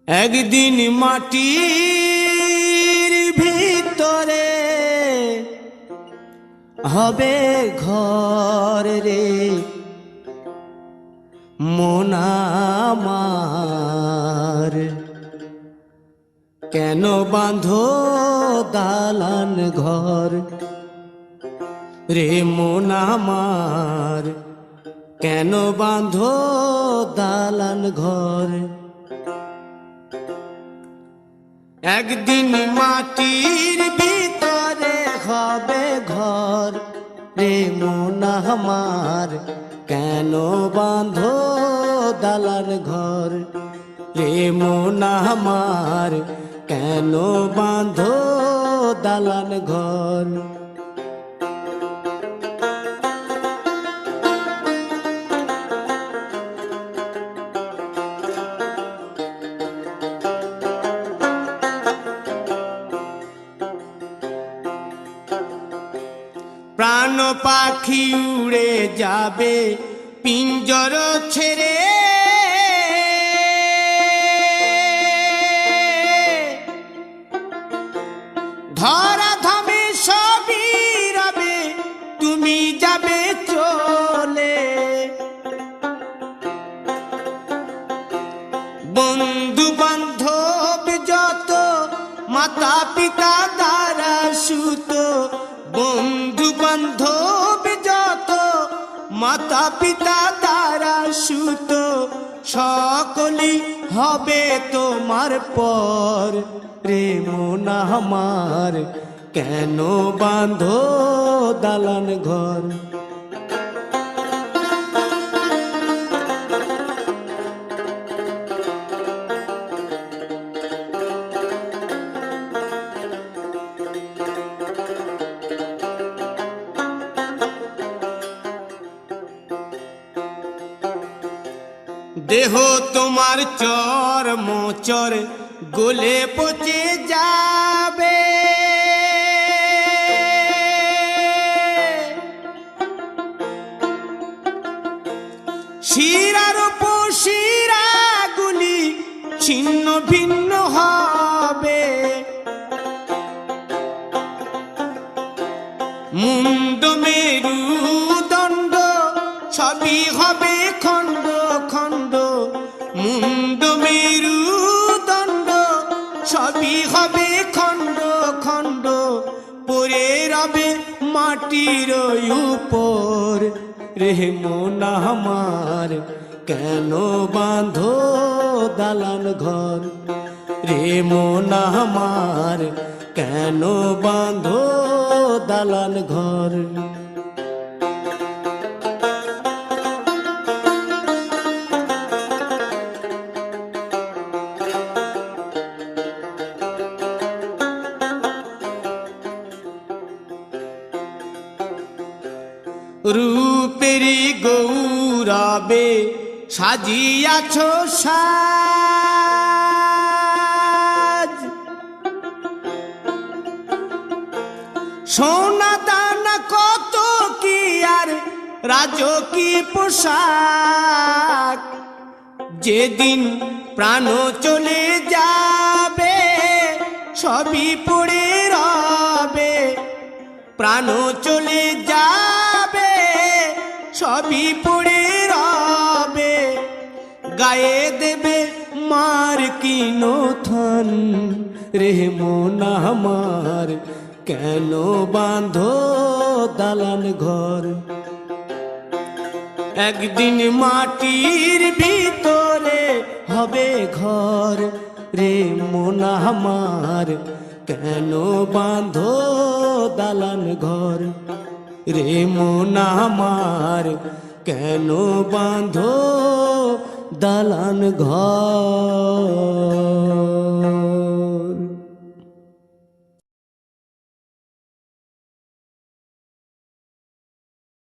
একদিন মাটির ভিতরে হবে ঘর রে মন আমার, কেন বাঁধো দালান ঘর রে মন আমার, কেন বাঁধো দালান ঘর। একদিন মাটির ভিতরে হবে ঘর রে মন আমার, কেন বাঁধো দালান ঘর রে মন আমার, কেন বাঁধো দালান ঘর। প্রাণ পাখি উড়ে যাবে পিঞ্জর ছেড়ে, ধরা ধামে সবই রবে তুমি যাবে চলে। বন্ধু বান্ধব যত মাতা পিতা দ্বারা সুত, বন্ধু বান্ধব যত মাতা পিতা দ্বারা সুত, সকলই হবে তোমার পর রে মন আমার, কেন বাঁধো দালান ঘর। দেহ তোমার চর মোচর গলে পচে যাবে, শিরার উপশিরা গুলি ছিন্ন ভিন্ন হবে, মুন্ড মেরুদণ্ড সবই হবে খণ্ড খণ্ড, মুন্ড মেরুদণ্ড সবই হবে খণ্ড খণ্ড, পড়ে রবে মাটির উপর রে মন আমার, কেন বাঁধো দালান ঘর রে মন আমার, কেন বাঁধো দালান ঘর। রূপেরি গৌরবে সাজিয়াছ সাজ, সোনা দানা কত কি আর রাজকীয় পোশাক, যেদিন প্রাণ চলে যাবে সবই পড়ে রবে, প্রাণ চলে যাবে সবই পড়ে রবে, গায়ে দেবে মার কিনো থান রে মন আমার, কেন বাঁধো দালান ঘর। একদিন মাটির ভিতরে হবে ঘর রে মন আমার, কেন বাঁধো দালান ঘর রে মন আমার, কেন বাঁধো দালান ঘর।